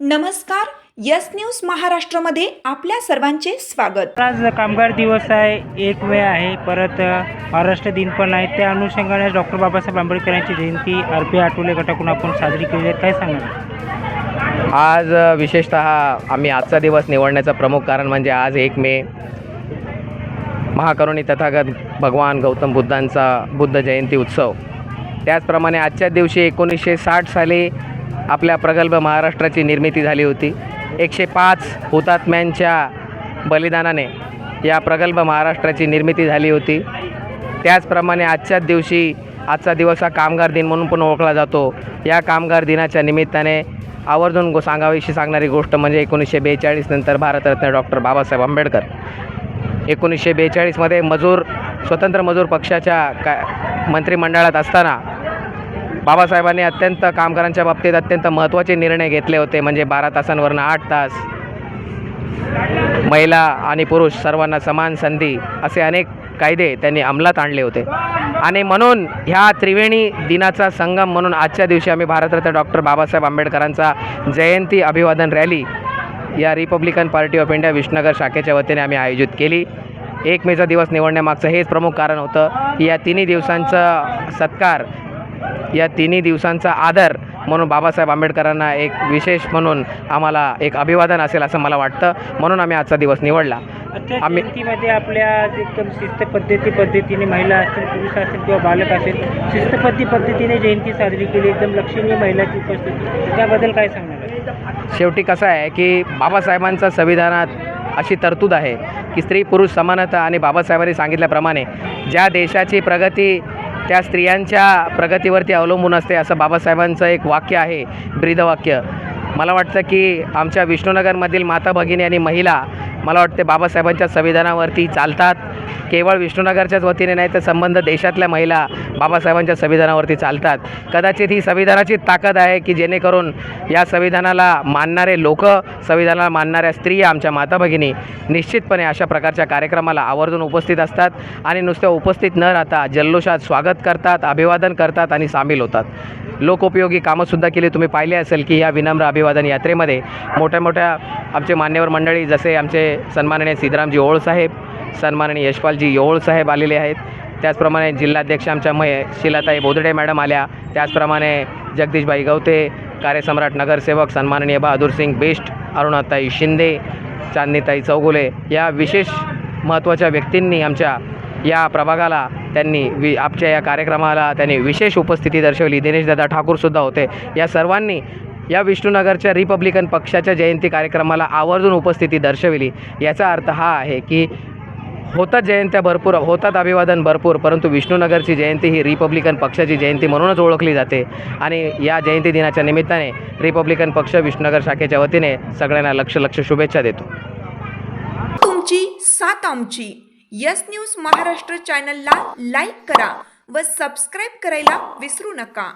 नमस्कार. Yes news महाराष्ट्रामध्ये आपल्या सर्वांचे स्वागत. आज कामगार दिवस आहे, 1 मे आहे, परत महाराष्ट्र दिन पण आहे. त्या अनुषंगाने डॉक्टर बाबासाहेब आंबेडकरांची जयंती RP आठवले गटाकडून आपण साजरी केली आहे. काय सांगणार? आज विशेषतः आम्ही आजचा दिवस निवडण्याचं प्रमुख कारण म्हणजे आज 1 मे महाकरुणी तथागत भगवान गौतम बुद्धांचा बुद्ध जयंती उत्सव. त्याचप्रमाणे आजच्या दिवशी 1960 साली आपल्या प्रगल्भ महाराष्ट्राची निर्मिती झाली होती. 105 हुतात्म्यांच्या बलिदानाने या प्रगल्भ महाराष्ट्राची निर्मिती झाली होती. त्याचप्रमाणे आजचा दिवस हा कामगार दिन म्हणून पण ओळखला जातो. या कामगार दिनाच्या निमित्ताने आवर्जून सांगणारी गोष्ट म्हणजे 1942 नंतर भारतरत्न डॉक्टर बाबासाहेब आंबेडकर 1942मध्ये स्वतंत्र मजूर पक्षाच्या मंत्रिमंडळात असताना बाबासाहेबांनी कामगारांच्या बाबतीत अत्यंत महत्त्वाचे निर्णय घेतले होते. म्हणजे 12 तासांवरनं 8 तास, महिला आणि पुरुष सर्वांना समान संधी असे अनेक कायदे त्यांनी अंमलात आणले होते. आणि म्हणून ह्या त्रिवेणी दिनाचा संगम म्हणून आजच्या दिवशी आम्ही भारतरत्न डॉक्टर बाबासाहेब आंबेडकरांचा जयंती अभिवादन रॅली या Republican party of India Vishnunagar शाखेच्या वतीने आम्ही आयोजित केली. 1 मेचा दिवस निवडण्यामागचं हेच प्रमुख कारण होतं की या तिन्ही दिवसांचा सत्कार, या तिन्ही दिवसांचा आदर म्हणून बाबासाहेब आंबेडकरांना एक विशेष म्हणून आम्हाला एक अभिवादन असेल असं मला वाटतं. म्हणून आम्ही आजचा दिवस निवडला. आम्ही जयंतीमध्ये आपल्या एकदम पद्धतीने महिला असतील, पुरुष असतील किंवा बालक असेल, पद्धतीने जयंती साजरी केली. एकदम लक्षणीय महिलाची उपस्थिती, त्याबद्दल काय सांगणार? शेवटी कसं आहे की बाबासाहेबांचा संविधानात अशी तरतूद आहे की स्त्री पुरुष समानता आणि बाबासाहेबांनी सांगितल्याप्रमाणे ज्या देशाची प्रगती त्या स्त्रियांच्या प्रगतीवरती अवलंबून असते असं बाबासाहेबांचं एक वाक्य आहे, ब्रीदवाक्य. मला वाटतं की आमच्या विष्णुनगरमधील माता भगिनी आणि महिला मला वाटते बाबासाहेबांच्या संविधानावरती चालतात. केवळ विष्णुनगरच्याच वतीने नाही तर संबंध देशातल्या महिला बाबासाहेबांच्या संविधानावरती चालतात. कदाचित ही संविधानाची ताकद आहे की जेणेकरून या संविधानाला मानणारे लोक, संविधानाला मानणाऱ्या स्त्रिया, आमच्या माता भगिनी निश्चितपणे अशा प्रकारच्या कार्यक्रमाला आवर्जून उपस्थित असतात आणि नुसत्या उपस्थित न राहता जल्लोषात स्वागत करतात, अभिवादन करतात आणि सामील होतात. लोकोपयोगी कामंसुद्धा केली. तुम्ही पाहिले असेल की या विनम्र अभिवादन यात्रेमध्ये मोठ्या आमचे मान्यवर मंडळी जसे आमचे सन्माननीय सिद्धरामजी ओळसाहेब, सन्माननीय यशपालजी ओळसाहेब आलेले आहेत. त्याचप्रमाणे जिल्हाध्यक्ष आमच्या शिलाताई बोदडे मॅडम आल्या. त्याचप्रमाणे जगदीशभाई गवते, कार्यसम्राट नगरसेवक सन्माननीय बहादूरसिंग बेस्ट, अरुणाताई शिंदे, चांदनीताई चौगुले या विशेष महत्त्वाच्या व्यक्तींनी आमच्या या प्रभागाला आमच्या या कार्यक्रमाला त्यांनी विशेष उपस्थिती दर्शवली. दिनेशदादा ठाकूरसुद्धा होते. या सर्वांनी या विष्णुनगरच्या रिपब्लिकन पक्षाच्या जयंती कार्यक्रमाला आवर्जून उपस्थिती दर्शविली. याचा अर्थ हा आहे की होतात जयंत्या भरपूर, होतात अभिवादन भरपूर, परंतु विष्णुनगरची जयंती ही रिपब्लिकन पक्षाची जयंती म्हणूनच ओळखली जाते. आणि या जयंती दिनाच्या निमित्ताने रिपब्लिकन पक्ष विष्णुनगर शाखेच्या वतीने सगळ्यांना लक्ष शुभेच्छा देतो. तुमची साथ आमची. यस न्यूज महाराष्ट्र चॅनलला लाईक करा व सबस्क्राईब करायला विसरू नका.